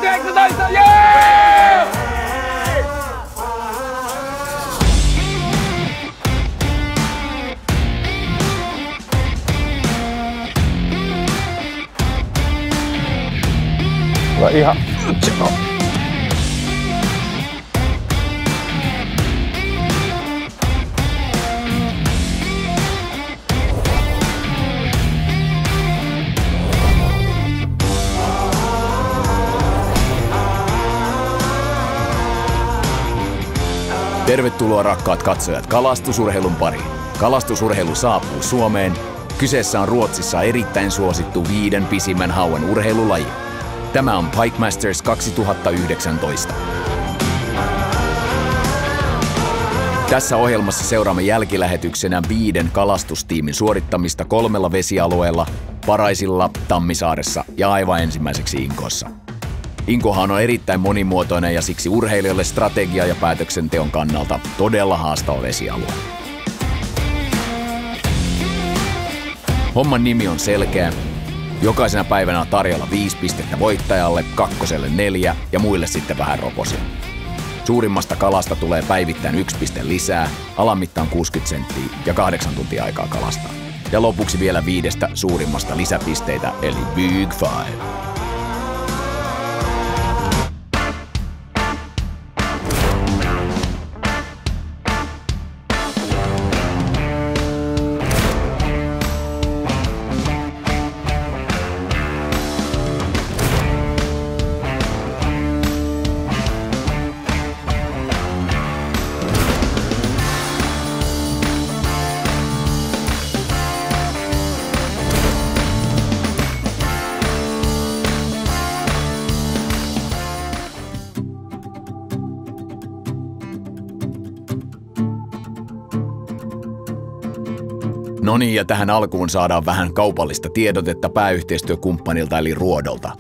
2019! Yeah! Ihan. Tervetuloa rakkaat katsojat kalastusurheilun pariin. Kalastusurheilu saapuu Suomeen. Kyseessä on Ruotsissa erittäin suosittu 5 pisimmän hauen urheilulaji. Tämä on Pike Masters 2019. Tässä ohjelmassa seuraamme jälkilähetyksenä 5 kalastustiimin suorittamista 3 vesialueella, Paraisilla, Tammisaaressa ja aivan ensimmäiseksi Inkoossa. Inkohan on erittäin monimuotoinen ja siksi urheilijoille strategia- ja päätöksenteon kannalta todella haastava vesialue. Homman nimi on selkeä. Jokaisena päivänä on tarjolla 5 pistettä voittajalle, 2 4 ja muille sitten vähän roposia. Suurimmasta kalasta tulee päivittäin 1 piste lisää, alamitta on 60 senttiä ja 8 tuntia aikaa kalastaa. Ja lopuksi vielä 5 suurimmasta lisäpisteitä eli Big Five. No niin, ja tähän alkuun saadaan vähän kaupallista tiedotetta pääyhteistyökumppanilta eli Ruodolta.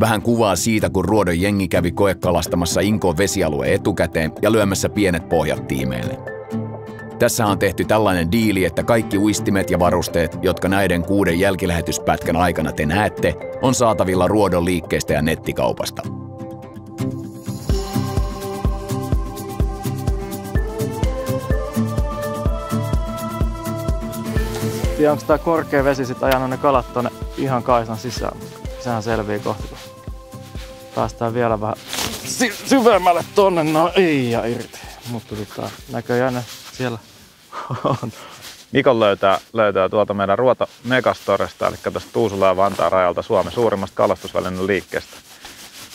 Vähän kuvaa siitä, kun Ruodon jengi kävi koekalastamassa Inkoon vesialueen etukäteen ja lyömässä pienet pohjat tiimeille. Tässä on tehty tällainen diili, että kaikki uistimet ja varusteet, jotka näiden 6 jälkilähetyspätkän aikana te näette, on saatavilla Ruodon liikkeestä ja nettikaupasta. Onko tää korkea vesi sit ajanut ne kalat tonne ihan kaisan sisään? Sehän selvii kohta, kun päästään vielä vähän syvemmälle tonne. No ei ja irti. Mutta näköjään ne siellä on. Mikon löytää tuolta meidän Ruoto Megastoresta, eli tästä Tuusula ja Vantaan rajalta Suomen suurimmasta kalastusvälineen liikkeestä.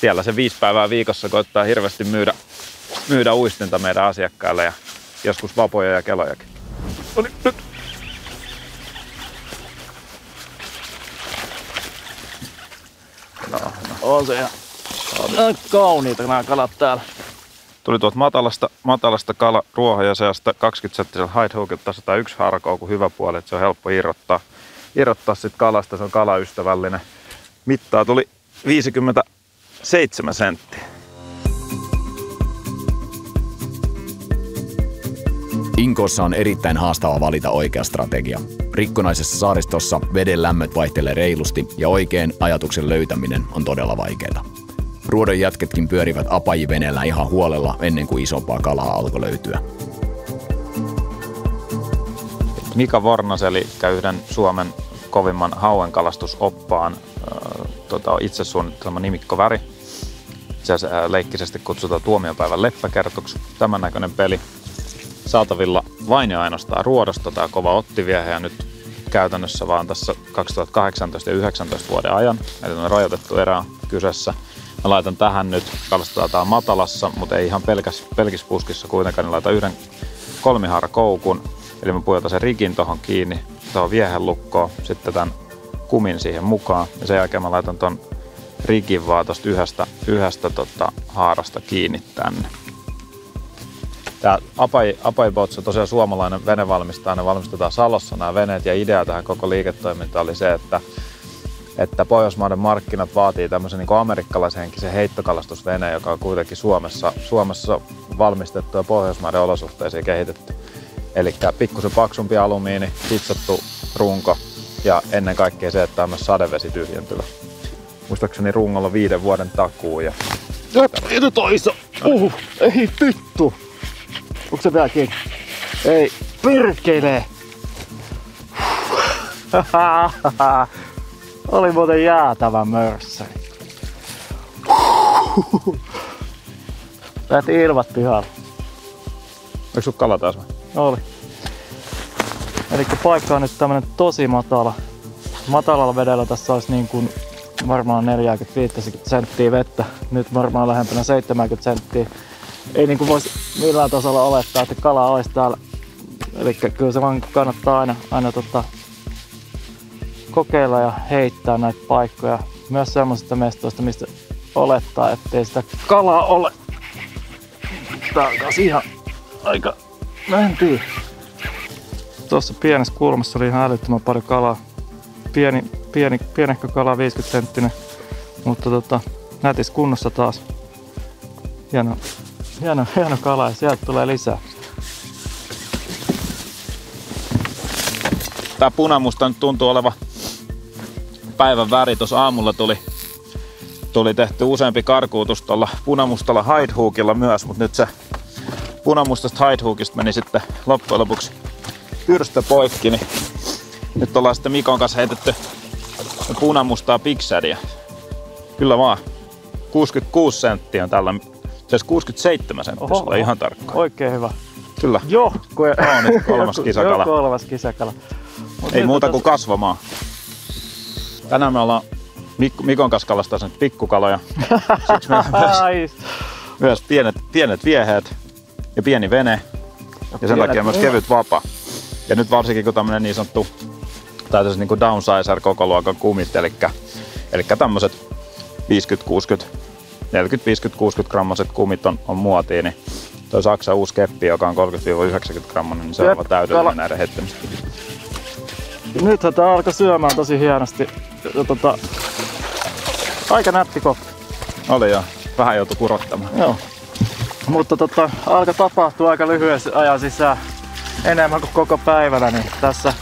Siellä se 5 päivää viikossa koittaa hirveästi myydä uistinta meidän asiakkaille ja joskus vapoja ja kelojakin. Oli nyt. No. On se ihan kauniita nämä kalat täällä. Tuli tuolta matalasta ruohonjaseasta 20-senttisellä hide-hookilta 101 harkouku hyvä puoli, että se on helppo irrottaa sit kalasta, se on kalaystävällinen. Mittaa tuli 57 senttiä. Inkoossa on erittäin haastava valita oikea strategia. Rikkonaisessa saaristossa veden lämmöt vaihtelee reilusti ja oikein ajatuksen löytäminen on todella vaikeaa. Ruodon jätketkin pyörivät apajiveneellä ihan huolella ennen kuin isompaa kalaa alkoi löytyä. Mika Vornas, eli yhden Suomen kovimman hauenkalastusopppaan itse suunnittelema nimikkoväri. Se leikkisesti kutsutaan tuomiopäivän leppäkertuksi. Tämän näköinen peli. Saatavilla vain ja ainoastaan Ruodosta tämä kova ottiviehe ja nyt käytännössä vaan tässä 2018 ja 2019 vuoden ajan. Eli on rajoitettu erä kyseessä. Mä laitan tähän nyt, kalastetaan tää matalassa, mutta ei ihan pelkispuskissa kuitenkaan, niin laitan yhden 3-haarakoukun. Eli mä pujotan sen rigin tohon kiinni, tohon viehen lukkoon, sitten tämän kumin siihen mukaan. Ja sen jälkeen mä laitan ton rigin vaan tosta yhdestä haarasta kiinni tänne. Tää Apai Boats on tosiaan suomalainen venevalmistaja, ne valmistetaan Salossa nämä veneet ja idea tähän koko liiketoimintaan oli se, että Pohjoismaiden markkinat vaatii tämmöisen niin amerikkalaishenkisen heittokalastusveneen, joka on kuitenkin Suomessa valmistettu ja Pohjoismaiden olosuhteisiin kehitetty. Eli pikkusen paksumpi alumiini, hitsattu runko ja ennen kaikkea se, että on myös sadevesi tyhjentyvä. muistaakseni rungolla 5 vuoden takuu. Ja... Nyt on iso. Ei vittu. Onko se vielä kiinni? Ei. Perkele. Oli muuten jäätävä mörssäri. Lähti ilmat pihalle. Oliko sun kala taas vai? Oli. Elikkä paikka on nyt tämmönen tosi matala. Matalalla vedellä tässä olisi niin kuin varmaan 45 senttiä vettä. Nyt varmaan lähempänä 70 senttiä. Ei niin kuin voisi millään tasolla olettaa, että kala olisi täällä. Elikkä kyllä se vaan kannattaa aina kokeilla ja heittää näitä paikkoja. Myös semmoisista mestoista, mistä olettaa, ettei sitä kalaa ole. Tää on taas ihan aika mentyy. Tuossa pienessä kulmassa oli ihan älyttömän paljon kalaa. Pienehkö kala, 50 senttinen, mutta nätissä kunnossa taas. Hieno kala ja sieltä tulee lisää. Tää punamusta nyt tuntuu oleva päivän väri. Tuossa aamulla tuli tehty useampi karkuutus tuolla punamustalla Hidehookilla myös, mutta nyt se punamustasta Hidehookista meni sitten loppujen lopuksi pyrstö poikki, niin nyt ollaan sitten Mikon kanssa heitetty punamustaa Big Sadia. Kyllä vaan. 66 senttiä on tällä. Se 67 senttiä, sulla ihan tarkkaan. Oikein hyvä. Kyllä. Nyt 3. kisakala. Kolmas kisakala. Ei muuta kuin kasvamaan. Tänään me ollaan Mikon kanssa kalastaa sen pikkukaloja. Siksi meillä on myös pienet vieheet ja pieni vene. Ja sen takia myös kevyt vapa. Ja nyt varsinkin kun tämmönen niin sanottu niin kuin downsizer koko luokan kumit, eli tämmöset 40-50-60 grammaset kumit on muotiin, niin toi Saksan uusi keppi, joka on 30-90 grammanen, niin se on aivan täydellinen näiden heittämistä. Nythän tää alkoi syömään tosi hienosti. Aika nätti koppi. Oli joo. Vähän joutui kurottamaan. Joo. Mutta alkoi tapahtua aika lyhyessä ajan sisään. Enemmän kuin koko päivänä, niin tässä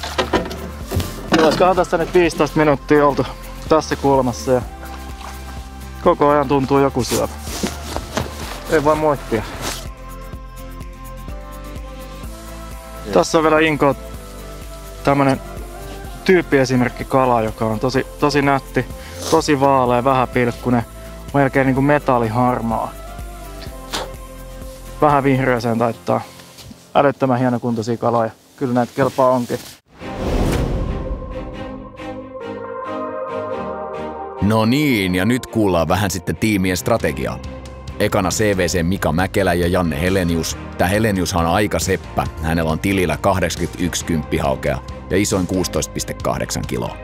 olisikohan tässä nyt 15 minuuttia oltu tässä kulmassa ja koko ajan tuntuu joku syövä. Ei voi moittia. Tässä on vielä Inko tämmönen tyyppiesimerkki kala, joka on tosi nätti, tosi vaalea, vähäpilkkunen, melkein niinku metalliharmaa. Vähän vihreäseen taittaa. Älyttömän hienokuntoisia kaloja. Kyllä näitä kelpaa onkin. No niin, ja nyt kuullaan vähän sitten tiimien strategiaa. Ekana CVC Mika Mäkelä ja Janne Helenius. Tää Heleniushan on aika seppä. Hänellä on tilillä 81 kymppihaukea ja isoin 16,8 kiloa.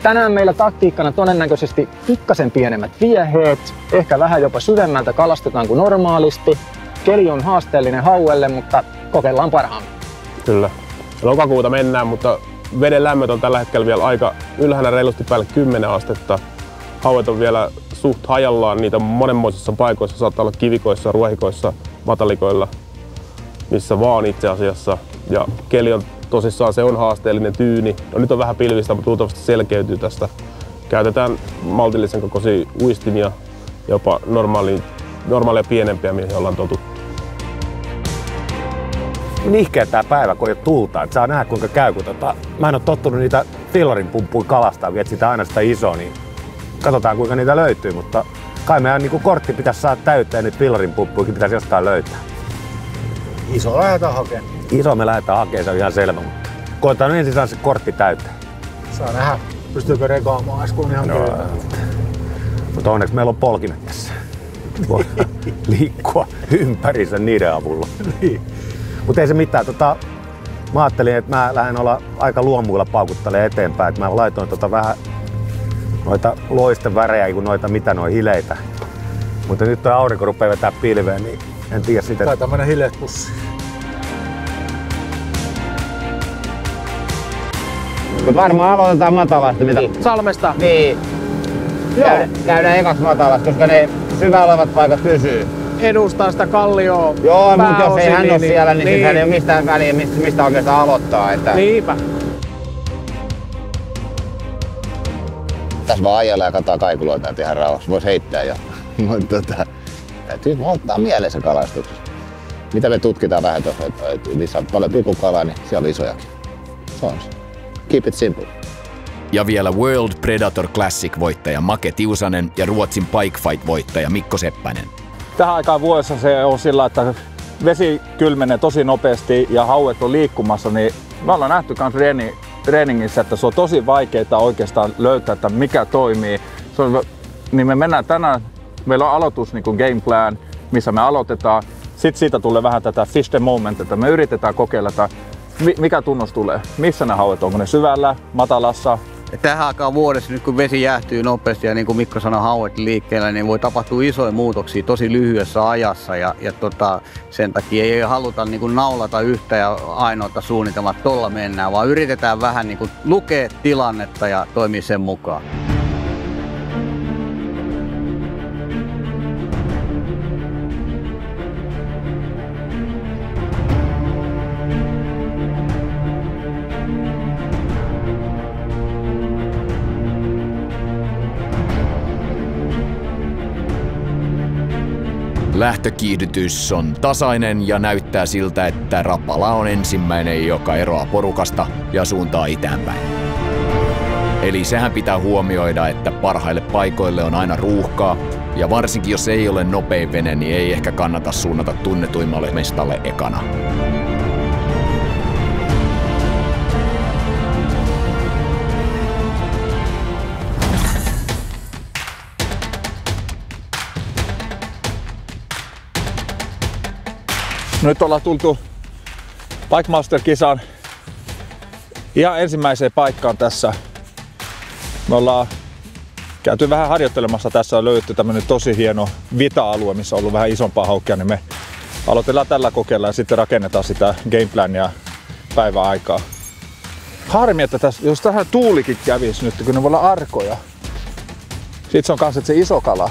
Tänään meillä taktiikkana todennäköisesti pikkasen pienemmät vieheet, ehkä vähän jopa syvemmältä kalastetaan kuin normaalisti. Keli on haasteellinen hauelle, mutta kokeillaan parhaamme. Kyllä. Lokakuuta mennään, mutta veden lämmöt on tällä hetkellä vielä aika ylhäällä, reilusti päälle 10 astetta. Hauet on vielä suht hajallaan, niitä on monenmoisissa paikoissa, saattaa olla kivikoissa, ruohikoissa, matalikoilla, missä vaan itse asiassa. Ja keli on tosissaan, se on haasteellinen tyyni. No nyt on vähän pilvistä, mutta luultavasti selkeytyy tästä. Käytetään maltillisen kokoisia uistimia, jopa normaalia pienempiä, mihin ollaan totuttu. Nihkeä tää päivä, kun ei ole tulta. Et saa nähdä kuinka käy, kun mä en ole tottunut niitä fillarin pumppuja kalastaa, viet sitä aina sitä isoa, niin katsotaan kuinka niitä löytyy, mutta kai meidän niin kortti pitäisi saada täyttää, nyt fillarin pumppuikin pitäisi jostain löytää. Iso lähdetään hakemaan. Iso me lähdetään hakemaan, se on ihan selvä, mutta koetaan ensin saada se kortti täyttää. Saa nähdä, pystyykö rekaamaan, äsken ihan no, mutta onneksi meillä on polkimet tässä. Voi liikkua ympärissä niiden avulla. Niin. Mutta ei se mitään. Mä ajattelin, että mä lähden olla aika luomuilla paukuttelemaan eteenpäin. Että mä laitoin vähän noita loistevärejä kuin noita hileitä. Mutta nyt tuo aurinko rupeaa vetää pilveen, niin en tiedä sitä. Tai tämmönen hileet pussi. Varmaan aloitetaan matalasta. Mitä? Salmesta? Niin. Käydään ekaks matalasta, koska ne syvä olevat paikat pysyy. Edustaa sitä kallioa. Joo, mutta jos ei hän ole siellä, niin sitten ei ole mistään väliä, mistä oikeastaan aloittaa. Että... Niinpä. Tässä vaan ajalla ja katsoa kaikuloita ja tehdä rauhassa. Vois heittää jo. Mutta täytyy ottaa mielessä kalastuksessa. Mitä me tutkitaan vähän tuossa, että missä on paljon pikkukalaa, niin siellä on isojakin. Se on se. Keep it simple. Ja vielä World Predator Classic-voittaja Make Tiusanen ja Ruotsin Pike Fight-voittaja Mikko Seppänen. Tähän aikaan vuodessa se on sillä, että vesi kylmenee tosi nopeasti ja hauet on liikkumassa, niin me ollaan nähty myös treeningissä, että se on tosi vaikeaa oikeastaan löytää, että mikä toimii. Niin me mennään tänään, meillä on aloitus niin kuin game plan, missä me aloitetaan. Sitten siitä tulee vähän tätä fish the moment, että me yritetään kokeilla, että mikä tunnus tulee, missä ne hauet, onko ne syvällä, matalassa. Tähän aikaan vuodessa, nyt kun vesi jäähtyy nopeasti ja niin kuin Mikko sanoi, hauet liikkeellä, niin voi tapahtua isoja muutoksia tosi lyhyessä ajassa. Ja sen takia ei haluta niin kuin naulata yhtä ja ainoata suunnitelmaa, että tuolla mennään, vaan yritetään vähän niin kuin lukea tilannetta ja toimia sen mukaan. Lähtökiihdytys on tasainen ja näyttää siltä, että Rapala on ensimmäinen, joka eroaa porukasta ja suuntaa itäänpäin. Eli sehän pitää huomioida, että parhaille paikoille on aina ruuhkaa, ja varsinkin jos ei ole nopein vene, niin ei ehkä kannata suunnata tunnetuimmalle mestalle ekana. Nyt ollaan tultu Pike Master-kisaan ihan ensimmäiseen paikkaan tässä. Me ollaan käyty vähän harjoittelemassa. Tässä on löydetty tämmönen tosi hieno vita-alue, missä on ollut vähän isompaa haukkia, niin me aloitellaan tällä kokeilla ja sitten rakennetaan sitä gameplania päivän aikaa. Harmi, että jos tähän tuulikin kävisi nyt, kun ne voi olla arkoja. Sitten se on kans, että se iso kala.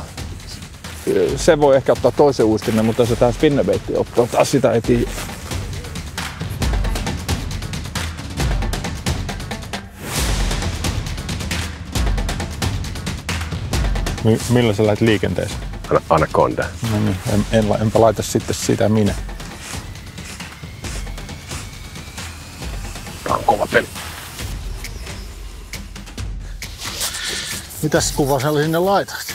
Se voi ehkä ottaa toisen uistimen, mutta jos se tähän spinnerbaittiin ottaa, taas sitä ei tiedä. Millä sä lähdet liikenteeseen? Anaconda. No niin, enpä laita sitten sitä minä. Tää on kova peli. Mitäs kuva sä sinne laitat?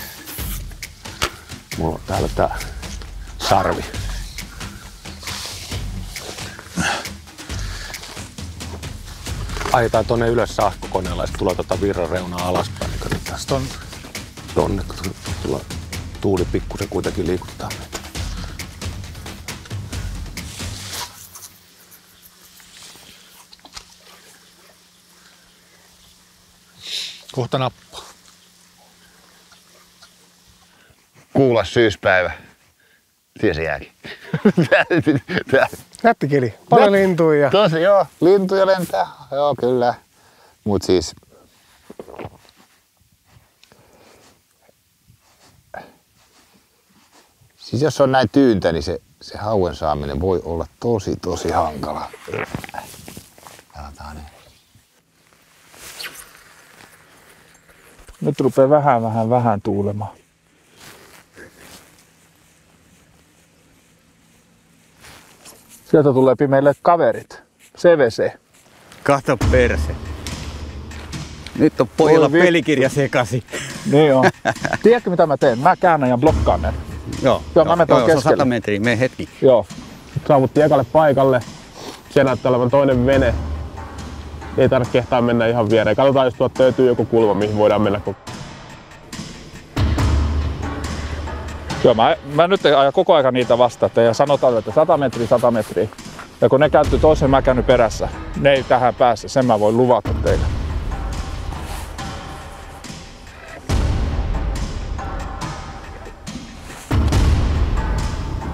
Mulla on täällä tää sarvi. Ajetaan tonne ylös sähkökoneella ja sit tulee virran reunaa alaspäin. Niin katsotaan tästä tonne, kun tuuli pikkusen kuitenkin liikuttaa meitä. Kohta nappaa. Kuulas syyspäivä. Siellä se jääkin. Nättikeli. Paljon lintuja. Tosi joo, lintuja lentää. Joo, kyllä. Mut siis jos on näin tyyntä, niin se hauen saaminen voi olla tosi hankala. Katsotaan nyt. Nyt rupeaa vähän tuulemaan. Sieltä tulee meille kaverit. CVC. Kato perse. Nyt on pojilla pelikirja sekasi. Niin on. Tiedätkö mitä mä teen? Mä käännän ja blokkaan ne. Joo, mä menen tuon keskelle. Se on 100 metriä, mene hetki. Joo. Saavuttiin ekalle paikalle. Siellä näyttää olevan toinen vene. Ei tarvitse kehtaa mennä ihan viereen. Katsotaan, jos tuolta löytyy joku kulma, mihin voidaan mennä. Joo, mä nyt ajan koko ajan niitä vastaan, ja sanotaan, että 100 metriä. Ja kun ne kääntyy toisen, mä käyn perässä. Ne ei tähän pääse, sen mä voin luvata teille.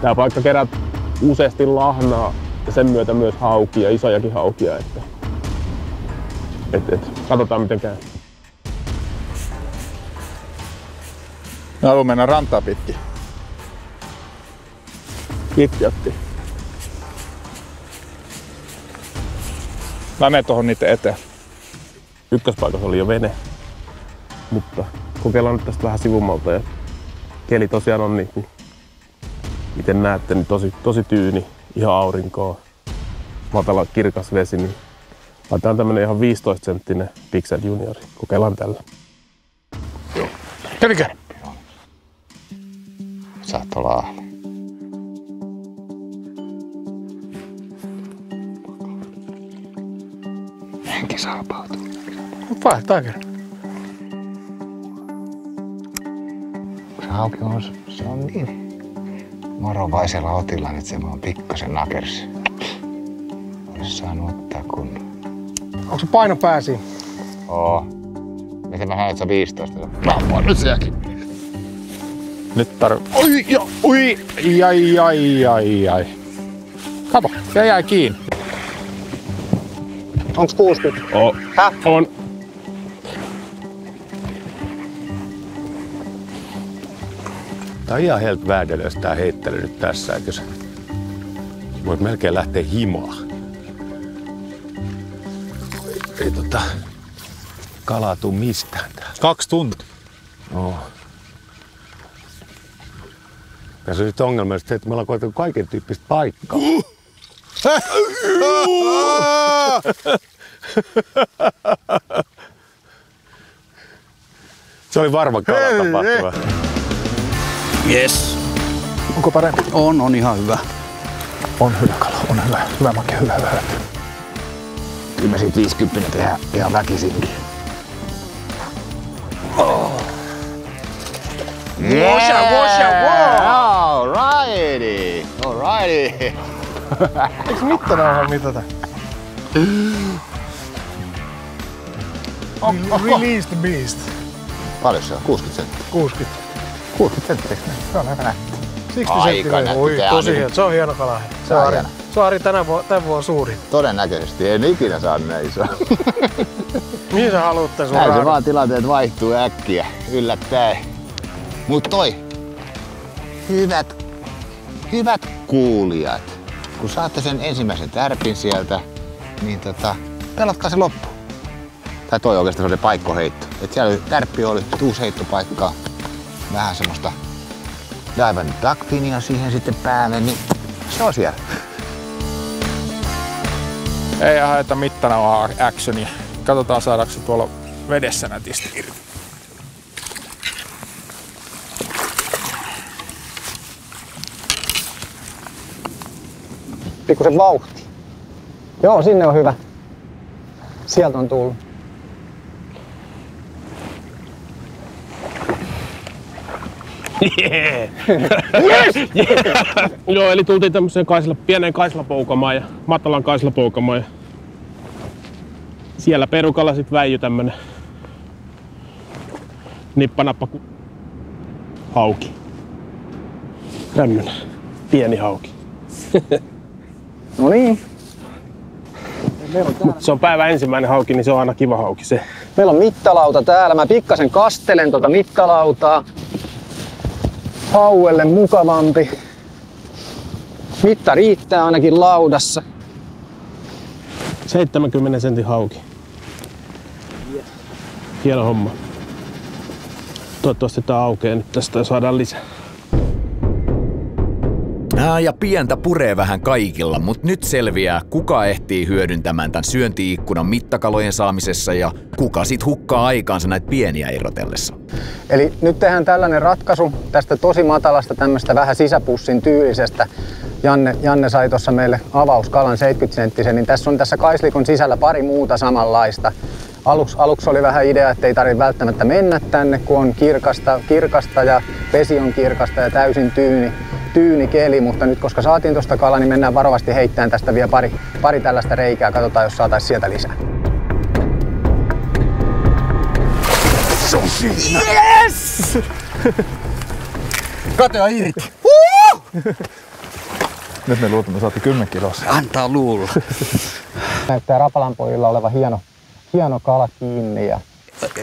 Tää paikka kerää useasti lahnaa ja sen myötä myös haukia, isojakin haukia. Katsotaan miten käy. Mä haluan mennä rantaa pitkin. Pitjätti. Mä menen tuohon niiden eteen. Ykköspaikassa oli jo vene. mutta kokeillaan nyt tästä vähän sivummalta. Ja keli tosiaan on niin kuin, miten näette, niin tosi tyyni, ihan aurinkoa, matala kirkas vesi. Niin laitetaan tämmönen ihan 15-senttinen Pixel Juniori. Kokeillaan tällä. Kävikö? Saat olla henki salpautuu. Vaihtaa kerran. Se hauki on, se on niin morovaisella otilla, että se on pikkasen nakers. Olisi saanut ottaa kunnon. Onko se paino pääsi? Oo. Miten mä sanoin, että se on 15? Mä oon nyt sielläkin. Nyt Oi, ja, ui, ai. Kato, se jäi kiinni. Onks 60? Oo. On. Tää on ihan helt väädelös tää heittely nyt tässä, eikö se? Voit melkein lähteä himaa. Ei kalaa tuu mistään täällä. 2 tuntia. Oo. Tässä on nyt ongelma, että me ollaan koetettu kaiken tyyppistä paikkaa. Se oli varma kalatapahtuma. Yes. Onko parempi? On ihan hyvä. On hyvä kala, on hyvä. Hyvä make, hyvä. Kyllä mä siitä 50 tehdään ihan väkisinkin. Alrighty. Eiks mittanauhaa mitata? Release the beast. Paljon se on? 60 senttiä. 60. 60 senttiä. Se on aika nätti. 60 Aika senttiä. nätti. Oi, tosi hieno. Se on hieno kala. Se on Ari tämän vuoden suurin. Todennäköisesti. En ikinä saa näin iso. Mihin sä haluut tän sun Näin se raadon? vaan tilanteet vaihtuu äkkiä. Yllättäen. Mut hyvät kuulijat. Kun saatte sen ensimmäisen tärpin sieltä, niin pelatkaa se loppu. Tai toi oikeastaan se oli paikkoheitto. Et siellä oli tärppi, oli uusi heittopaikkaa. Vähän semmoista dive and duckpinia siihen sitten päälle, niin se on siellä. Ei haeta mittanauhaa actionia. Katsotaan saadaanko se tuolla vedessä nätisti irti. Pikkusen vauhti. Joo, sinne on hyvä. Sieltä on tullut. Joo, eli tultiin tämmöiseen pieneen kaislapoukamaan ja matalan kaislapoukamaan. Ja siellä perukalla sit väijy tämmönen nippanappa hauki. Tämmönen pieni hauki. No niin. Se on päivän ensimmäinen hauki, niin se on aina kiva hauki se. Meillä on mittalauta täällä. Mä pikkasen kastelen tuota mittalautaa. Hauelle mukavampi. Mitta riittää ainakin laudassa. 70 sentin hauki. Hieno homma. Toivottavasti tää aukeaa nyt tästä ja saadaan lisää. Ja pientä puree vähän kaikilla, mutta nyt selviää, kuka ehtii hyödyntämään tämän syöntiikkunan mittakalojen saamisessa ja kuka sit hukkaa aikaansa näitä pieniä irrotellessa. Eli nyt tehdään tällainen ratkaisu tästä tosi matalasta tämmöistä vähän sisäpussin tyylisestä. Janne sai tuossa meille avauskalan 70-senttisen, niin tässä on tässä kaislikon sisällä pari muuta samanlaista. Aluksi oli vähän idea, että ei tarvitse välttämättä mennä tänne, kun on kirkasta ja vesi on kirkasta ja täysin tyyni keli, mutta nyt koska saatiin tuosta kala, niin mennään varovasti heittämään tästä vielä pari tällaista reikää. Katsotaan, jos saataisiin sieltä lisää. Se on siinä. Yes! Katea irti. Nyt me luultiin, me saatiin 10 kiloa. Antaa luulla. Näyttää Rapalan pojilla olevan hieno kala kiinni. Ja...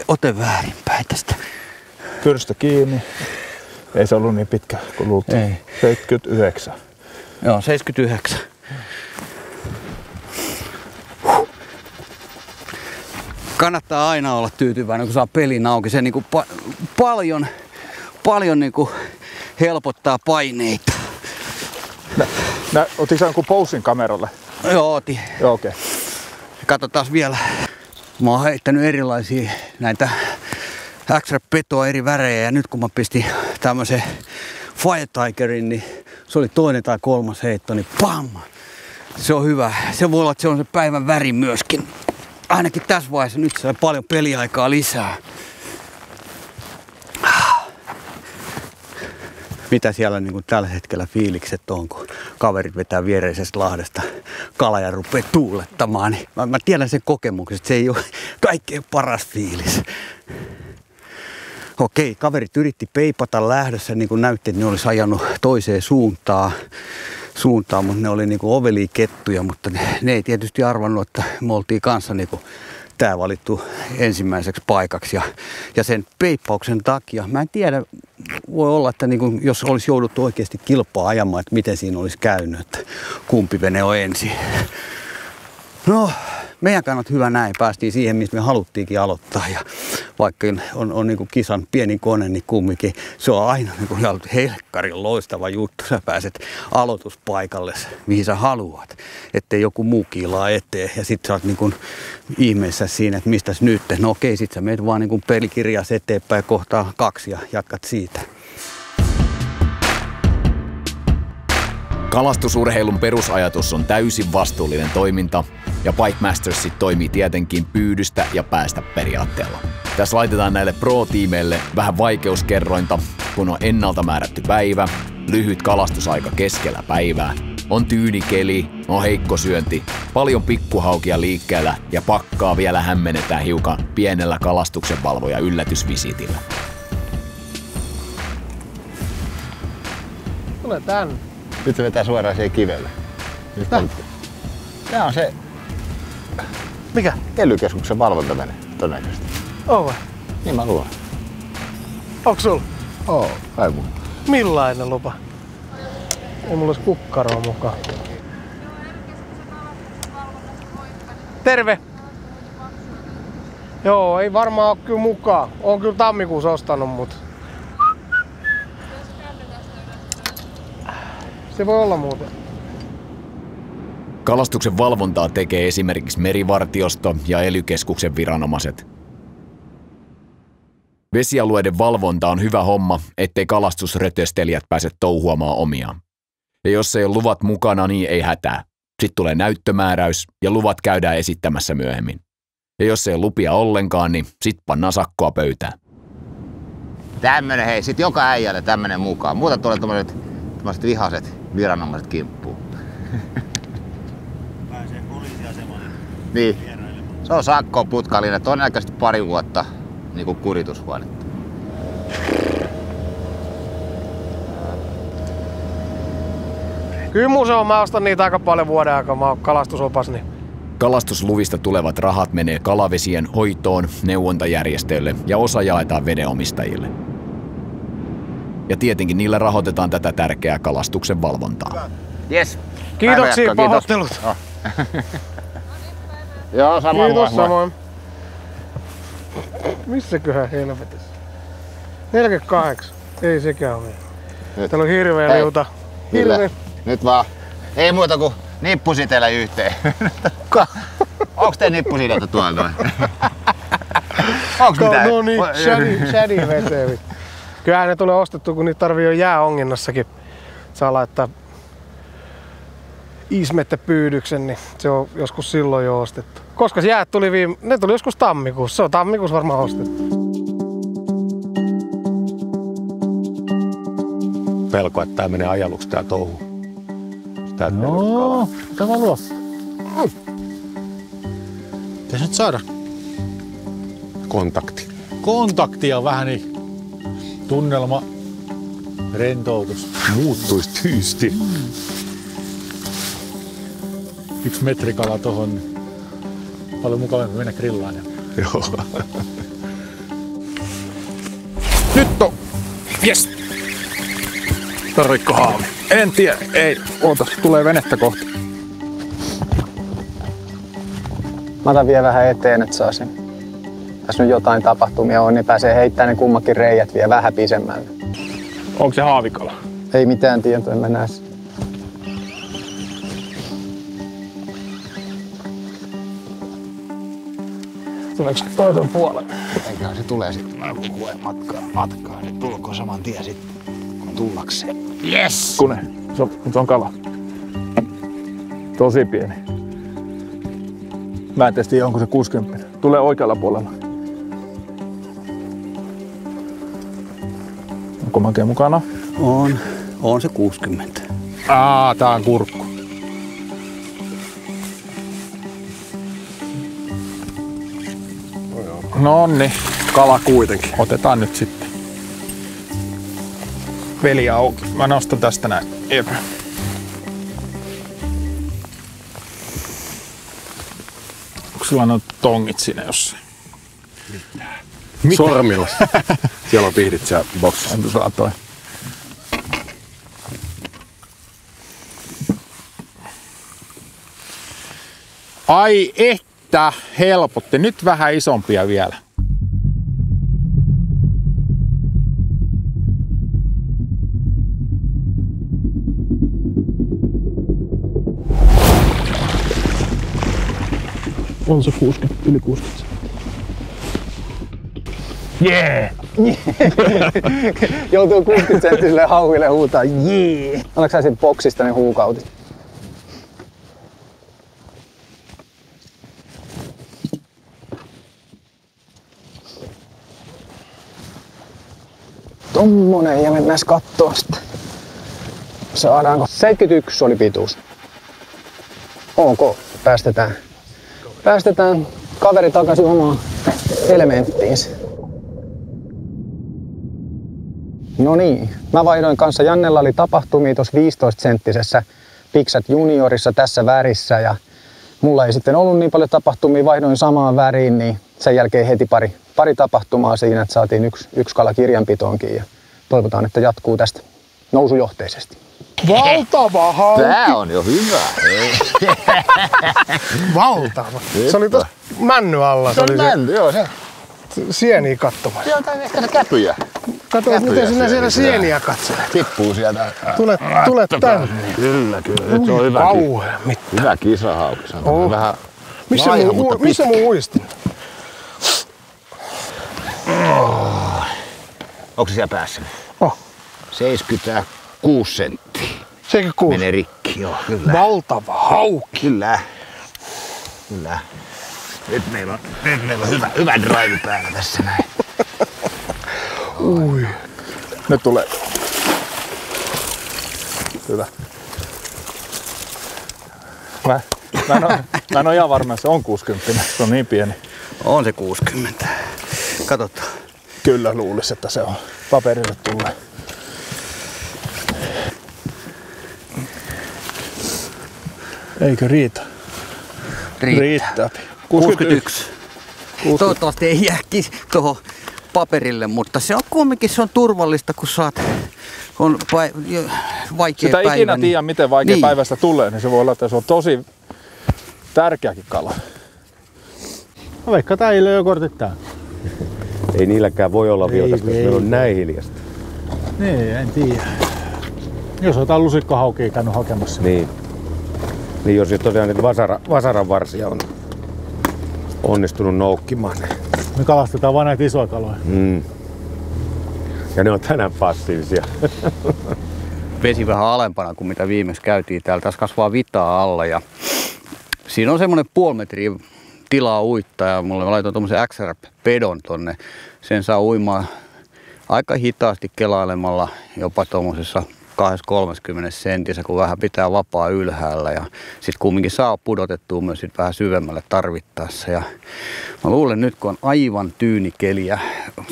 Ote väärinpäin tästä. Pyrstö kiinni. Ei se ollut niin pitkä kuin luultiin. Ei. 79. Joo, 79. kannattaa aina olla tyytyväinen, kun saa pelin auki. Se niinku paljon niinku helpottaa paineita. Otitko sä jonkun poussin kameralle? Joo, otin. Joo, okei. Okay. Katsotaan vielä. Mä oon heittänyt erilaisia näitä X-Rap-petoa eri värejä ja nyt kun mä pistin tämmösen Fire Tigerin, niin se oli toinen tai kolmas heitto, niin pam! Se on hyvä. Se voi olla, että se on se päivän väri myöskin. Ainakin tässä vaiheessa nyt sai paljon peliaikaa lisää. Mitä siellä niin kuin tällä hetkellä fiilikset on, kun kaverit vetää viereisestä lahdesta kala ja rupeaa tuulettamaan. Niin mä tiedän sen kokemuksen, että se ei ole kaikkein paras fiilis. Okei, kaverit yritti peipata lähdössä, niin kuin näytti, että ne olisi ajanut toiseen suuntaan, mutta ne oli niin kuin ovelia kettuja, mutta ne ei tietysti arvannut, että me oltiin kanssa niin kuin tää valittu ensimmäiseksi paikaksi ja sen peippauksen takia, mä en tiedä, voi olla, että niin kuin, jos olisi jouduttu oikeasti kilpaa ajamaan, että miten siinä olisi käynyt, että kumpi vene on ensin. No, meidän kannalta hyvä näin, päästiin siihen, missä me haluttiinkin aloittaa ja vaikka on niin kuin kisan pieni kone, niin kumminkin se on aina niin kuin helkkarin loistava juttu. Sä pääset aloituspaikalle, mihin sä haluat, ettei joku muu kiilaa eteen ja sit sä oot niin kuin ihmeessä siinä, että mistäs nyt. No okei, sit sä meet vaan niin kuin pelikirjas eteenpäin kohtaa 2 ja jatkat siitä. Kalastusurheilun perusajatus on täysin vastuullinen toiminta ja Pike Mastersit toimii tietenkin pyydystä ja päästä periaatteella. Tässä laitetaan näille pro-tiimeille vähän vaikeuskerrointa, kun on ennalta määrätty päivä, lyhyt kalastusaika keskellä päivää, on tyyni keli, on heikko syönti, paljon pikkuhaukia liikkeellä ja pakkaa vielä hämmennetään hiukan pienellä kalastuksenvalvoja yllätysvisitillä. Tule tänne. Nyt se vetää suoraan siihen kivelle. Tää on se... Mikä? ELY-keskuksen valvontavene todennäköisesti. Oo vai? Niin mä luulen. Onks sulla? Oo, kai mun. Millainen lupa? Ei mulla ois kukkaroa mukaan. Terve! Joo, ei varmaan oo kyllä mukaan. Oon kyllä tammikuussa ostanut, mut... Se voi olla muuten. Kalastuksen valvontaa tekee esimerkiksi merivartiosto ja ELY-keskuksen viranomaiset. Vesialueiden valvonta on hyvä homma, ettei kalastusrötöstelijät pääse touhuamaan omiaan. Ja jos ei ole luvat mukana, niin ei hätää. Sitten tulee näyttömääräys ja luvat käydään esittämässä myöhemmin. Ja jos ei ole lupia ollenkaan, niin sit pannaan sakkoa pöytään. Tämmönen hei, sit joka äijälle tämmönen mukaan. Muuta tulee tommoset vihaset viranomaiset kimppuun. Pääsee poliisiasemalle. Niin. Se on sakkoon putkallinen, todennäköisesti 2 vuotta niinku kuritushuonetta. Kyllä museo, mä ostan niitä aika paljon vuoden aikaa, mä oon kalastusopas. Niin. Kalastusluvista tulevat rahat menee kalavesien hoitoon, neuvontajärjestöille ja osa jaetaan vedenomistajille. Ja tietenkin niillä rahoitetaan tätä tärkeää kalastuksen valvontaa. Yes. Kiitoksia, pahoittelut. Oh. Joo, samoin. Kiitos, samoin. Missäköhän helvetissä? 48. Ei sekään ole. Täällä on hirveä liuta. Hirveä. Nyt vaan. Ei muuta kuin nippusitellä yhteen. Onks te nippusiteitä tuolla noin? Onks mitään? No niin, shady veteen. Kyllähän ne tulee ostettua, kun niitä tarvii jo jääonginnassakin. Saa laittaa ismettepyydyksen, niin se on joskus silloin jo ostettu. Koska jäät tuli ne tuli joskus tammikuussa. Se on tammikuussa varmaan ostettu. Pelko, että tää menee ajaluksi tää touhu. No, mitä mä luo? Pitäis nyt saada kontakti. Kontaktia vähän niin. Tunnelma, rentoutus. Muuttuisi tyysti. 1 metrikala tohon. Paljon mukavampi mennä grillaan. Joo. Nyt on! Jes! Tarvitko haami? En tiedä, ei. Ootas, tulee venettä kohti. Mä otan vielä vähän eteen, että saa sen tässä nyt jotain tapahtumia on, niin pääsee heittämään ne kummakin reijät vielä vähän pisemmälle. Onko se haavikala? Ei mitään tietoa, en mä näe. Tuleeko se toisen puolelle? Eiköhän se tulee sitten vähän lukuen matkaa. Se tulkoon saman tien sitten, kun tullakseen. Yes! Kune, se on kala. Tosi pieni. Mä en tiedä, onko se 60. Tulee oikealla puolella. Onko Make mukana? On se 60. Tää on kurkku. Nonni, kala kuitenkin. Otetaan nyt sitten. Veli auki. Mä nostan tästä näin. Jep. Onko sulla noita tongit siinä jossain? Mitä? Sormilla. Siellä on pihdit siellä boksissa. Entä saa toi? Ai että helpotti. Nyt vähän isompia vielä. On se 60, yli 60. Jee! Joutuu 60-senttiselle hauille huutaa jee! Annatko sä siitä boksista ne huukautit? Tommonen, ja mennään kattoo sitten. Saadaanko? 71 oli pituus. Ok, päästetään kaveri takaisin omaan elementtiinsä. No niin, mä vaihdoin kanssa, Jannella oli tapahtumia tuossa 15-senttisessä Pixat Juniorissa tässä värissä ja mulla ei sitten ollut niin paljon tapahtumia, vaihdoin samaan väriin, niin sen jälkeen heti pari tapahtumaa siinä, että saatiin yksi kala kirjanpitoonkin ja toivotaan, että jatkuu tästä nousujohteisesti. Valtava hauki! Tää on jo hyvä. Valtava. Se oli tuossa männy alla. Se oli männy, joo se. Sieniä katsomassa. Joo, tai ehkä se käpyjä. Kato, miten sinä siellä sieniä katselet. Tippuu sieltä. Tule tänne. Kyllä. Nyt on hyvä. Kauhea mitta. Hyvä kisahauki. Se on vähän missä mun uistin? Onko se siellä päässä? 76 senttiä. 76? Menee rikki, joo. Kyllä. Valtava hauki. Kyllä. Nyt meillä on hyvä drive päällä tässä näin. Ui. Nyt tulee. Hyvä. Mä en ole ihan varma, että se on 60. Se on niin pieni. On se 60. Katsotaan. Kyllä luulisi, että se on. Paperille tulee. Eikö riitä? Riittää. 61. Toivottavasti ei jää tuohon paperille, mutta se on kumminkin se on turvallista, kun on vaikea sitä päivä. Sitä ikinä tiedä, miten vaikea päivästä tulee, niin se voi olla, että se on tosi tärkeäkin kala. No vaikka tää ei löy kortit täällä. Ei niilläkään voi olla vilkasta, jos meillä on näin hiljasta. Niin, en tiedä. Jos jotain lusikkahaukia käynyt hakemassa. Niin jos tosiaan niitä vasaran varsia on onnistunut noukkimaan. Me kalastetaan vain näitä isoja kaloja. Ja ne on tänään passiivisia. Vesi vähän alempana kuin mitä viimeksi käytiin täällä. Tässä kasvaa vitaa alla ja siinä on semmoinen 0,5 metriä tilaa uittaa ja mulle laitoin tommosen XR-pedon tonne. Sen saa uimaan aika hitaasti kelailemalla jopa tommosessa 20-30 sentissä, kun vähän pitää vapaa ylhäällä ja sitten kumminkin saa pudotettua myös sit vähän syvemmälle tarvittaessa. Ja mä luulen nyt, kun on aivan tyyni keli ja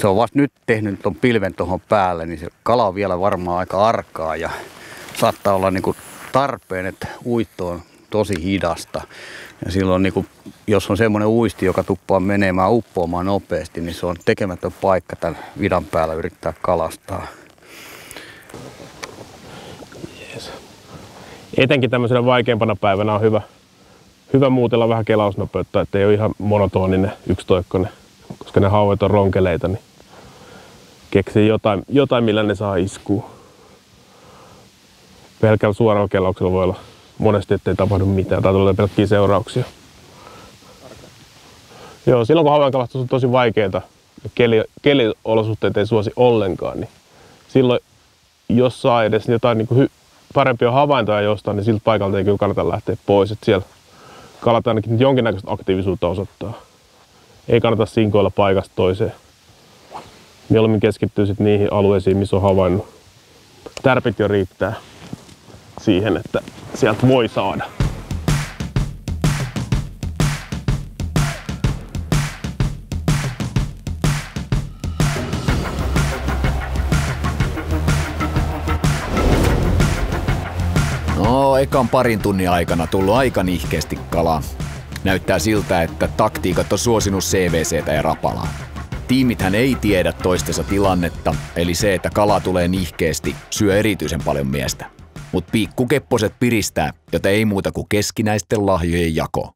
se on vasta nyt tehnyt ton pilven tuohon päälle, niin se kala on vielä varmaan aika arkaa ja saattaa olla niinku tarpeen, että uitto on tosi hidasta. Ja silloin niinku, jos on semmoinen uisti, joka tuppaa menemään uppoamaan nopeasti, niin se on tekemätön paikka tämän vidan päällä yrittää kalastaa. Etenkin tämmöisenä vaikeimpana päivänä on hyvä muutella vähän kelausnopeutta, ettei ole ihan monotoninen yksitoikkoinen koska ne hauet on ronkeleita, niin keksii jotain millä ne saa iskua. Pelkällä suoralla kellauksella voi olla monesti, ettei tapahdu mitään tai tulee pelkkiä seurauksia. Joo, silloin kun hauenkalastus on tosi vaikeaa ja keliolosuhteet ei suosi ollenkaan, niin silloin jos saa edes jotain niin parempia havaintoja jostain, niin siltä paikalta ei kyllä kannata lähteä pois. Että siellä kalat ainakin jonkinnäköistä aktiivisuutta osoittaa. Ei kannata sinkoilla paikasta toiseen. Mieluummin keskittyy sit niihin alueisiin, missä on havainnut. Tärpit jo riittää siihen, että sieltä voi saada. No, ekan parin tunnin aikana tullut aika nihkeästi kalaa. Näyttää siltä, että taktiikat on suosinut CVCtä ja rapalaa. Tiimithän ei tiedä toistensa tilannetta, eli se, että kala tulee nihkeästi, syö erityisen paljon miestä. Mut pikkukepposet piristää, joten ei muuta kuin keskinäisten lahjojen jako.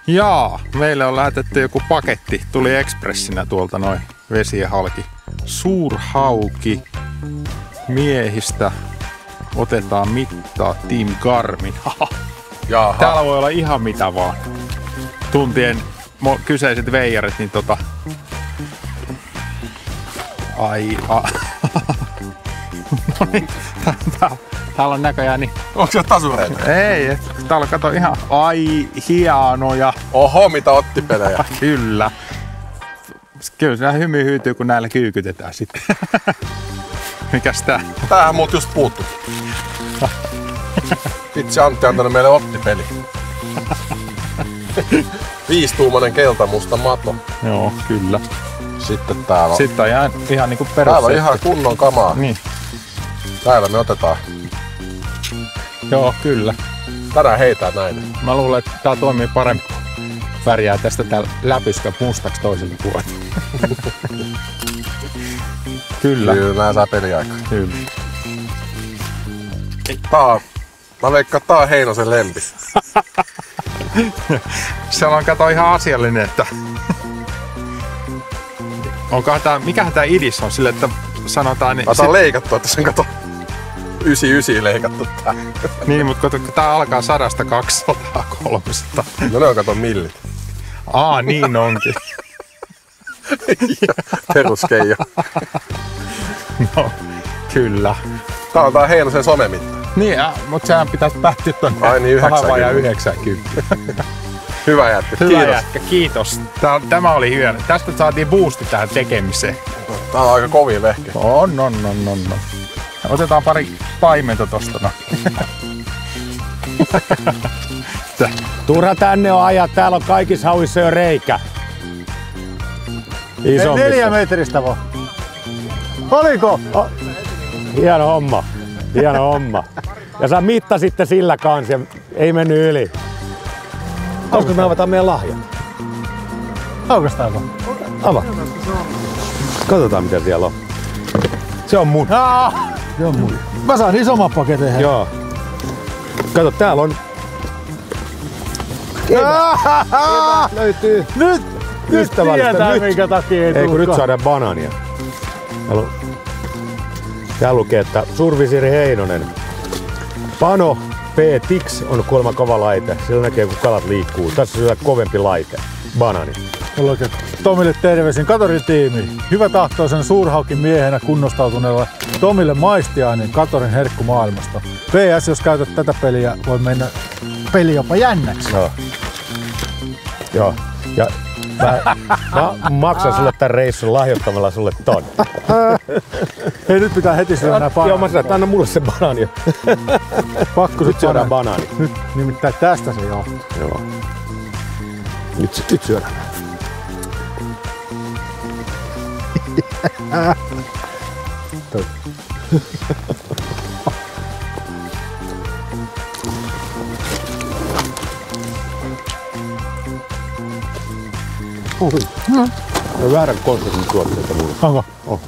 Jaa, meille on lähetetty joku paketti. Tuli ekspressinä tuolta noin vesien halki. Suurhauki miehistä. Otetaan mittaa Team Garmin. Täällä voi olla ihan mitä vaan. Tuntien kyseiset veijarit, niin no niin, täällä on näköjään niin... Onko se tasureita? Ei, täällä on kato ihan hienoja. Oho, mitä ottipelejä. Kyllä. Kyllä se hymy hyytyy, kun näillä kyykytetään sitten. Mikäs tää? Tämähän muut just puuttu. Itse Antti on antanut meille ottipeli. 5-tuumainen keltamusta mato. Joo, kyllä. Sitten täällä on... Sitten on ihan niinku perus. Täällä on ihan kunnon kamaa. Niin. Täällä me otetaan. Joo, kyllä. Tänään heitään näitä. Mä luulen, että tää toimii paremmin. Värjää tästä täällä läpyskä mustaksi toiselle puolelle. Kyllä. Kyllä, nää saa peliaikaa. Kyllä. Mä veikkaan, tää on Heinosen lempi. Se on kato ihan asiallinen, että... Mikähän tää idis on sille, että sanotaan... Niin tää on leikattu, että sen kato 99 leikattu tää. Niin, mutta kun tää alkaa 100, 200, 300. No ne on kato millit. Niin onkin. Peruskeijo. No, kyllä. Tää on tää Heinosen somemitta. Niin, mutta sehän pitäisi päättyä tonne. Ai niin, 90. Hyvä jätkä, Hyvä kiitos. Jätkä, kiitos. Tämä oli hyvä. Tästä saatiin boosti tähän tekemiseen. Tää on aika kovin vehke. On. Otetaan pari paimenta tosta. No. Turha tänne on ajaa, täällä on kaikissa hauissa jo reikä. Isommissa. 4 metristä vaan. Oliko? Hieno homma. Ja sä mittasitte sillä kanssa ja ei mennyt yli. Koska me avataan meidän lahjat. Aukaistaanko? Ava. Katsotaan mitä siellä on. Se on mun. Se on mun. Mä saan isomman paketin. Joo. Kato, täällä on... Löytyy. Nyt tietää, minkä takia ei kun nyt saadaan banaania. Täällä lukee, että Suurvisiri Heinonen. Pano P-Tix on kuulemma kova laite. Sillä näkee, kun kalat liikkuu. Tässä on kovempi laite. Banaani. Tomille terveisin Katorin tiimi. Hyvä tahtoisen suurhaukin miehenä kunnostautuneella Tomille maistiainen Katorin herkku maailmasta. PS, jos käytät tätä peliä, voi mennä peli jopa jännäksi. Joo. Ja mä maksan sulle tän reissun lahjoittamalla sulle ton. Hei, nyt pitää heti syödä nää banaanit. Joo, mä sanoin, että anna mulle se banaani. Pakko nyt syödään banaani. Nyt nimittäin tästä se johtuu. Joo. Nyt syödään. No väärän konseptin tuotteita mulle. Onko? Oh.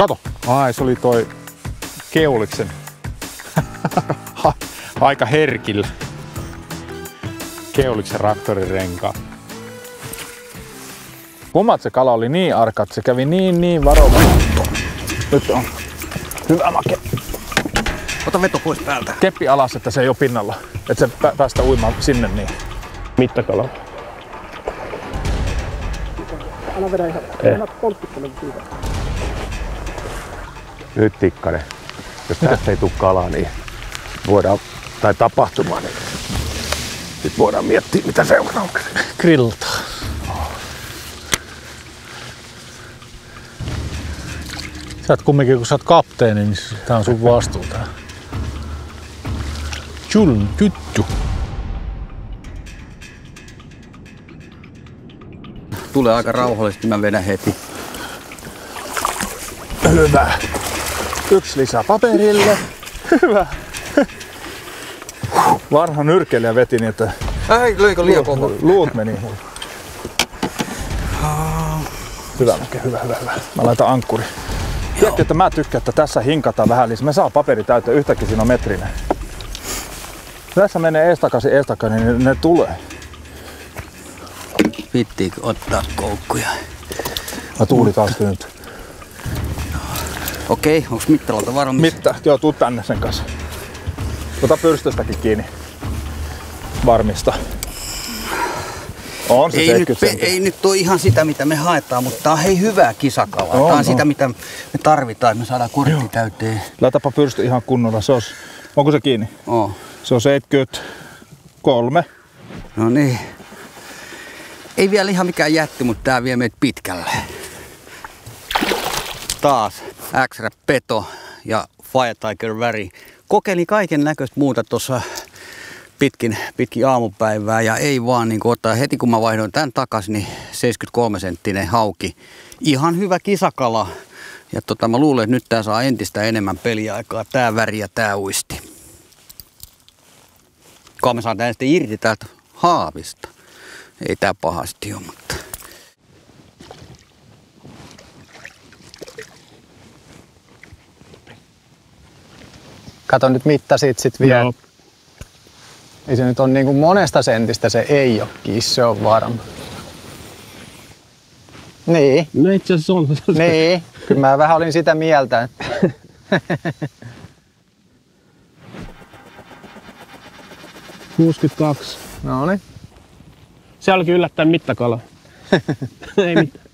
Kato. Ai, se oli toi Keuliksen. Aika herkillä. Keuliksen traktorirenkaa. Kummat se kala oli niin arka, että se kävi niin varovaisesti. Nyt on hyvä make. Ota veto pois päältä. Keppi alas, että se ei ole pinnalla. Että se päästä uimaan sinne niin. Mittakala. Anna vedä ihan. Anna polttittelemaan siitä. Nyt Tikkanen. Jos tästä ei tule kalaa, niin voidaan, tai tapahtumaan, niin sit voidaan miettiä mitä seuraavaksi. Grilltaa. Sä oot kumminkin, kun sä oot kapteeni, niin tää on sun vastuu tää. Juttu. Tulee aika rauhallisesti, mä vedän heti. Hyvä. Yksi lisää paperille. Hyvä. Vanha nyrkkeilijä veti niin, että löikö liian koko? Luut meni. Hyvä, hyvä. Mä laitan ankkuri. Tiedätkö, että mä tykkään, että tässä hinkataan vähän lisää. Me saa paperi täyteen, yhtäkkiä siinä on metrinen. Tässä menee eestakaisin, niin ne tulee. Pittiinkö ottaa koukkuja? Mä tuuli taas nyt. Okei, onks mittalalta valmis? Mitta, joo, tuu tänne sen kanssa. Ota pyrstöstäkin kiinni. Varmista. On se ei 70 nyt, ei nyt ole ihan sitä, mitä me haetaan, mutta tää on hei hyvää kisakalaa. Tää on sitä, mitä me tarvitaan, että me saadaan kortti täyteen. Laitapa pyrstö ihan kunnolla. Onko se kiinni? Se on 73. No niin. Ei vielä ihan mikään jätti, mutta tää vie meitä pitkälle. Taas X-Rap-peto ja Fire Tiger väri. Kokeilin kaiken näköistä muuta tuossa pitkin aamupäivää ja ei vaan niin ottaa heti kun mä vaihdoin tän takaisin, niin 73-senttinen hauki. Ihan hyvä kisakala. Ja mä luulen, että nyt tää saa entistä enemmän peliaikaa. Tää väri ja tää uisti. Kun me saadaan sitten irti täältä haavista. Ei tää pahasti ole, mutta... Kato nyt mittasit sit vielä. Joo. Ei se nyt on niinku monesta sentistä se ei oo kiinni, se on varma. Niin. No itse asiassa on. Niin. Kyllä mä vähän olin sitä mieltä. 62. Noniin. Se olikin yllättäen mittakala. Ei mitään.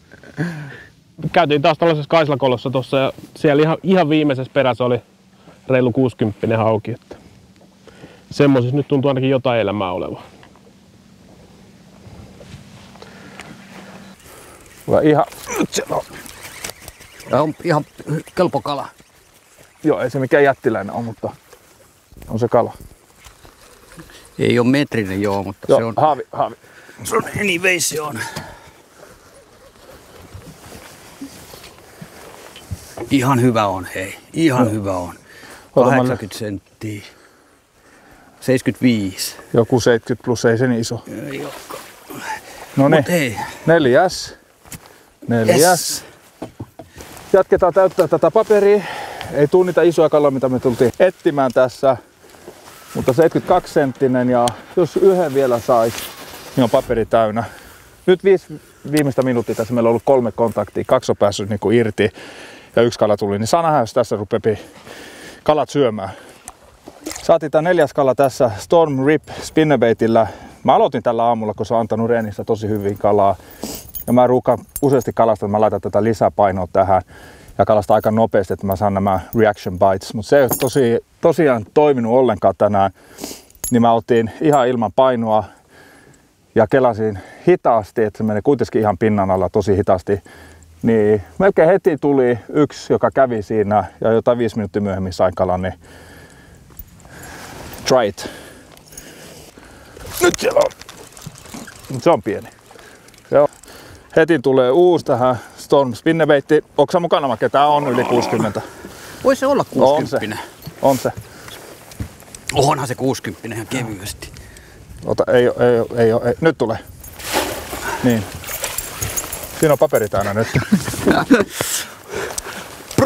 Käytiin taas tällaisessa kaislakolossa tossa ja siellä ihan viimeisessä perässä oli reilu 60 hauki. Että semmoisessa nyt tuntuu ainakin jotain elämää olevan. Ihan... On ihan kelpo kala. Joo, ei se mikään jättiläinen ole, mutta on se kala. Ei ole metrinen joo, mutta joo, se on... Haavi. Se on anyways se on. Ihan hyvä on, hei. Ihan hyvä on. 80 senttiä. 75. Joku 70 plus, ei se niin iso. Ei olekaan. No niin, 4. Yes. Jatketaan täyttää tätä paperia. Ei tuu niitä isoja kaloja, mitä me tultiin etsimään tässä. Mutta 72 senttinen ja jos yhden vielä sais, niin on paperi täynnä. Nyt 5 viimeistä minuuttia tässä meillä on ollut 3 kontaktia. 2 on päässyt niin kuin irti ja 1 kala tuli. Niin saa nähdä, jos tässä rupeaa kalat syömään. Saatiin tää 4. kala tässä Storm Rip spinnerbaitillä. Mä aloitin tällä aamulla, kun se on antanut reenissä tosi hyvin kalaa. Ja mä ruukaan useasti kalastaa, että mä laitan tätä lisäpainoa tähän ja kalastaa aika nopeasti, että mä saan nämä reaction bites. Mutta se ei ole tosiaan toiminut ollenkaan tänään. Niin mä otin ihan ilman painoa ja kelasin hitaasti, että se menee kuitenkin ihan pinnan alla tosi hitaasti. Niin melkein heti tuli 1, joka kävi siinä ja jotain 5 minuuttia myöhemmin sain kalan, niin try it. Nyt siellä on. Se on pieni. Joo. Heti tulee uusi tähän Storm Spinnerbaitti. Onko sä mukana, Make? Tää on yli 60. Voisi se olla 60. On se. Onhan se 60 ihan kevyesti. Ota, ei. Nyt tulee. Niin. Siinä on paperi täynnä nyt.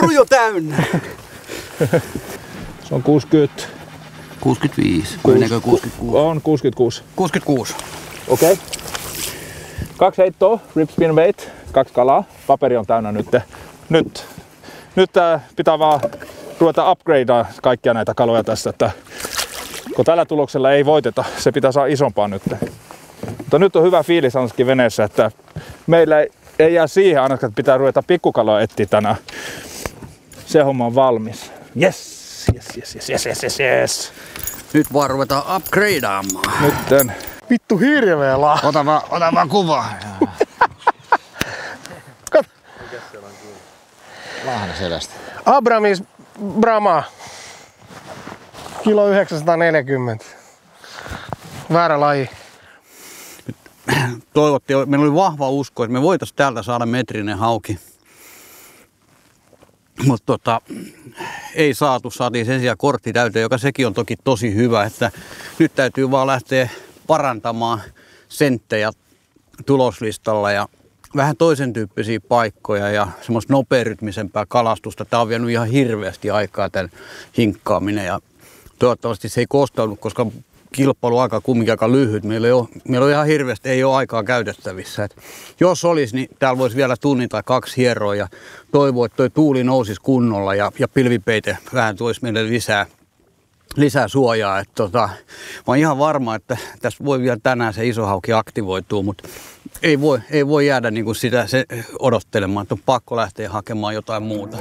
Rujo täynnä. Se on 60. 65. 66. On 66. 66. Okei. Okay. 2 heittoa, rip spin bait, 2 kalaa. Paperi on täynnä nyt. Nyt pitää vaan ruveta upgradea kaikkia näitä kaloja tässä, että kun tällä tuloksella ei voiteta, se pitää saada isompaa nyt. Mutta nyt on hyvä fiilis ainakin veneessä, että meillä ei jää siihen ainakaan, että pitää ruveta pikkukaloja etsiä tänään. Se homma on valmis. Yes. Nyt vaan ruvetaan upgradeaamaan. Nytten. Vittu hirveä laa. Ota vaan kuva. Lahna selästä. Abramis Brahma. Kilo 940. Väärä laji. Toivottiin, meillä oli vahva usko, että me voitaisiin täältä saada metrinen hauki. Mutta ei saatu, saatiin sen sijaan kortti täyteen, joka sekin on toki tosi hyvä, että nyt täytyy vaan lähteä parantamaan senttejä tuloslistalla ja vähän toisen tyyppisiä paikkoja ja semmoista nopearytmisempää kalastusta. Tää on vienyt ihan hirveästi aikaa tämän hinkkaaminen ja toivottavasti se ei kostaudu, koska kilpailu aika kumminkin aika lyhyt. Meillä on ihan hirveästi, ei ole aikaa käytettävissä. Et jos olisi, niin täällä voisi vielä tunnin tai 2 hieroa ja toivoa, että toi tuuli nousisi kunnolla ja pilvipeite vähän toisi meille lisää suojaa. Mä oon ihan varma, että tässä voi vielä tänään se iso hauki aktivoituu, mutta ei voi jäädä niinku sitä odottelemaan, että on pakko lähteä hakemaan jotain muuta.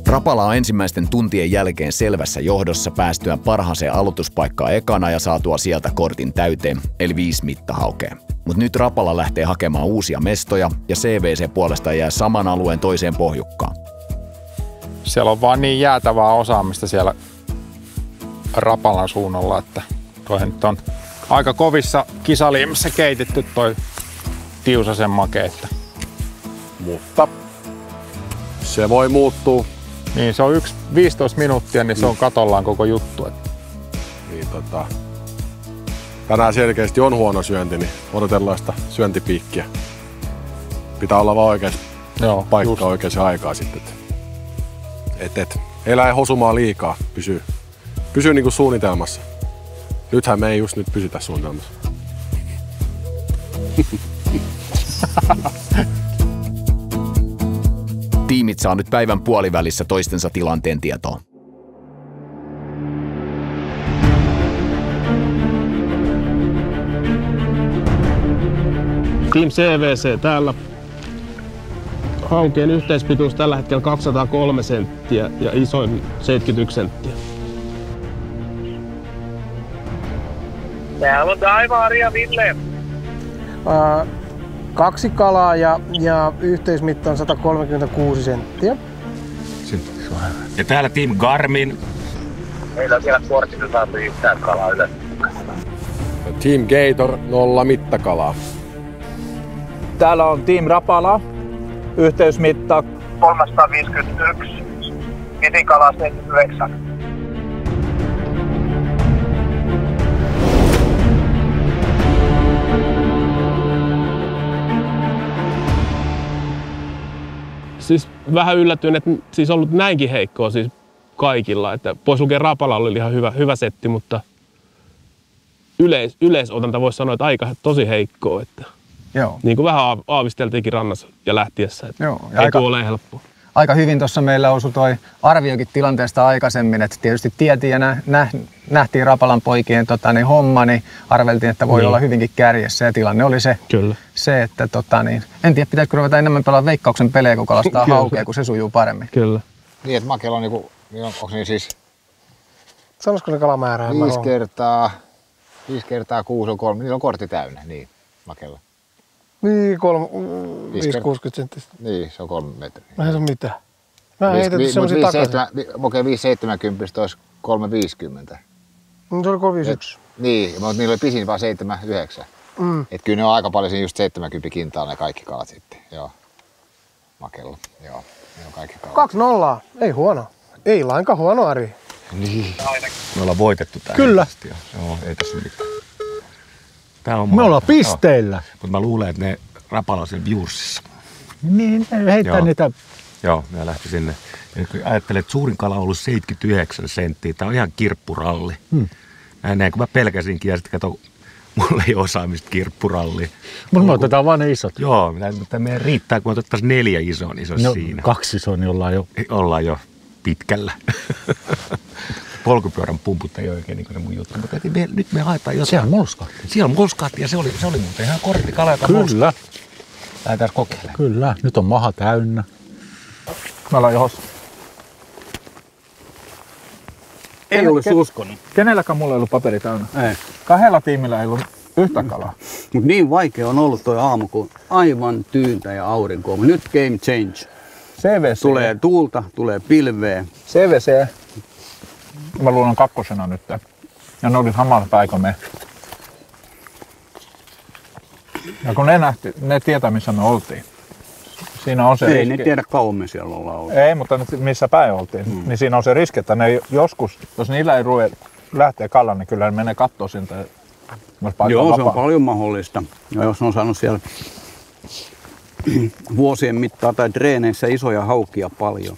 Rapala on ensimmäisten tuntien jälkeen selvässä johdossa päästyään parhaaseen aloituspaikkaan ekana ja saatua sieltä kortin täyteen, eli 5 mittahaukea. Mutta nyt Rapala lähtee hakemaan uusia mestoja ja CVC puolestaan jää saman alueen toiseen pohjukkaan. Siellä on vaan niin jäätävää osaamista siellä Rapalan suunnalla, että toi nyt on aika kovissa kisaliimissä keitetty toi Tiusasen make. Mutta se voi muuttua. Niin, se on 15 minuuttia, niin se on katollaan koko juttu. Niin, tänään selkeästi on huono syönti, niin odotellaan sitä syöntipiikkiä. Pitää olla vaan oikeassa paikka oikeaan aikaan sitten. Ei lähde hosumaan liikaa, pysyy niinku suunnitelmassa. Nythän me ei just nyt pysytä suunnitelmassa. Tiimit saa nyt päivän puolivälissä toistensa tilanteen tietoon. Team CVC täällä. Haukeen yhteispituus tällä hetkellä 203 senttiä ja isoin 71 senttiä. Täällä on Daivari ja Ville. 2 kalaa ja yhteismitta on 136 senttiä. Ja täällä Team Garmin. Meillä on siellä kortissa saatu yhtään kalaa ylös. Team Gator 0 mittakalaa. Täällä on Team Rapala. Yhteysmitta 351. Mitikala 79. Siis vähän yllätyin, että siis ollut näinkin heikkoa siis kaikilla. Että pois lukee Rapala oli ihan hyvä setti, mutta yleisotanta voisi sanoa, että aika tosi heikkoa. Että joo. Niin kuin vähän aavisteltiinkin rannassa ja lähtiessä. Että joo, ja ei ole helppoa. Aika hyvin tuossa meillä osui toi arviokin tilanteesta aikaisemmin, että tietysti tiedettiin ja nähtiin Rapalan poikien homma, niin arveltiin, että voi olla hyvinkin kärjessä ja tilanne oli se että en tiedä, pitäisikö ruveta enemmän pelaa Veikkauksen pelejä, kun kalastaa haukea, kun se sujuu paremmin. Kyllä. Niin, että makella on niinku, onko niin siis... Sanoisiko se kalamäärää? 5 kertaa 6 on 3, niillä on kortti täynnä, niin makella. Niin, 5-60 senttistä. Niin, se on 3 metriä. No ei se ole mitään. Mä heitetty semmosia takaisin. Okei, 570 olisi 350. No se oli 351. Niin, mutta niillä oli pisin vaan 79. Et kyllä ne on aika paljon siinä just 70 kintaalla ne kaikki kalat sitten. Joo. Makella. Joo. Ne on kaikki kalat. 2-0. Ei huono. Ei lainkaan huono, Ari. Niin. Me ollaan voitettu tää. Kyllä. Joo, ei tässä mitään. Me ollaan pisteillä. Mutta mä luulen, että ne Rapala on siellä Bjurssissa. Niin, heittää Joo. niitä. Joo, mä lähti sinne. Ja kun ajattelen, että suurin kala on ollut 79 senttiä. Tää on ihan kirppuralli. Näin kun mä pelkäsinkin ja sitten kato, mulla ei ole osaamista kirppuralliin. Mutta me otetaan vaan ne isot. Joo, mutta meidän riittää, kun otettaisiin 4 isoa, niin se olisi siinä. 2 isoa, niin ollaan jo pitkällä. Polkupyörän pumput ei ole oikein niin kuin se mun juttu, mutta nyt me haetaan jotain. Siellä on molskaatti. Siellä on molskaatti ja se oli muuten ihan korttikala, joka Kyllä. Lähdetään kokeilemaan. Kyllä, nyt on maha täynnä. Mä ollaan johossa. Ei olisi uskonut. Kenelläkään mulla ei ollut paperi täynnä. Ei. 2 tiimillä ei ollut yhtä kalaa. Mut niin vaikea on ollut toi aamu, kun aivan tyyntä ja aurinkoa. Nyt game change. CVC. Tulee tuulta, tulee pilveä. CVC. Mä luulen 2 nyt. Ja ne oli samalla paikalla me. Ja kun ne tietää missä me oltiin. Siinä on se Ei riski. ne tiedä kauan me siellä ollaan ollut. Ei, mutta missä päin oltiin. Niin siinä on se riski, että ne joskus, jos niillä ei lähtee kalla, niin kyllä ne menee kattoo siltä. Joo, se on paljon mahdollista. Ja jos on saanut siellä vuosien mittaan tai treeneissä isoja haukia paljon,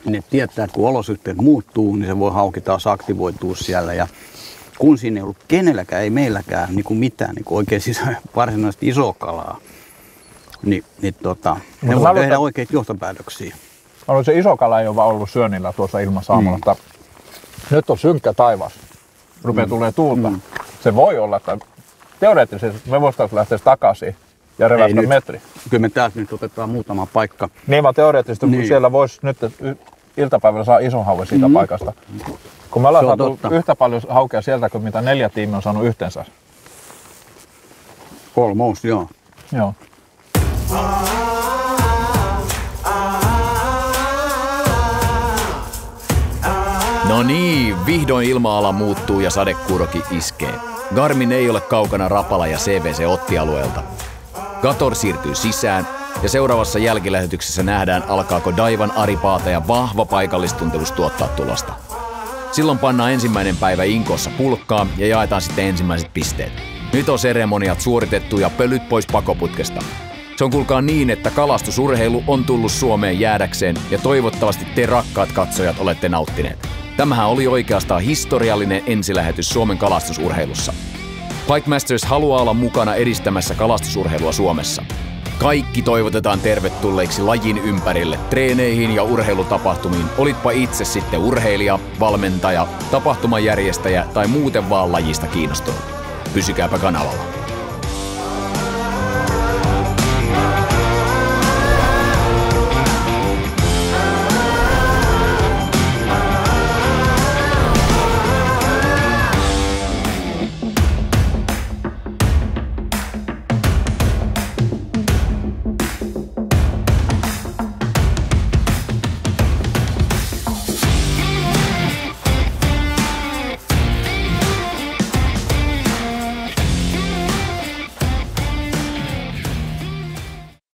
niin ne tietää, että kun olosuhteet muuttuu, niin se voi hauki taas aktivoitua siellä. Ja kun siinä ei ollut kenelläkään, ei meilläkään niin kuin mitään niin kuin oikein siis varsinaisesti isoa kalaa, niin ne voi tehdä oikeita johtopäätöksiä. Se iso kala ei ole vaan ollut syönnillä tuossa ilmassa aamulla. Nyt on synkkä taivas. Rupeaa tulee tuulta. Se voi olla, että teoreettisesti me voitaisiin lähteä takaisin ja revästä metri. Kyllä me täältä nyt otetaan muutama paikka. Niin vaan teoreettisesti, kun siellä voisi nyt iltapäivällä saa ison hauen siitä paikasta. Kun me ollaan saatu yhtä paljon haukea sieltä kuin mitä 4 tiimiä on saanut yhteensä. Almost, joo. Joo. No niin, vihdoin ilma-ala muuttuu ja sadekuurokin iskee. Garmin ei ole kaukana Rapala ja CVC-ottialueelta. Gator siirtyy sisään ja seuraavassa jälkilähetyksessä nähdään, alkaako Daivan Ari Paataja vahva paikallistuntelus tuottaa tulosta. Silloin pannaan ensimmäinen päivä Inkoossa pulkkaa ja jaetaan sitten ensimmäiset pisteet. Nyt on seremoniat suoritettu ja pölyt pois pakoputkesta. Se on kuulkaa niin, että kalastusurheilu on tullut Suomeen jäädäkseen ja toivottavasti te rakkaat katsojat olette nauttineet. Tämähän oli oikeastaan historiallinen ensilähetys Suomen kalastusurheilussa. Pike Masters haluaa olla mukana edistämässä kalastusurheilua Suomessa. Kaikki toivotetaan tervetulleiksi lajin ympärille, treeneihin ja urheilutapahtumiin, olitpa itse sitten urheilija, valmentaja, tapahtumajärjestäjä tai muuten vaan lajista kiinnostunut. Pysykääpä kanavalla.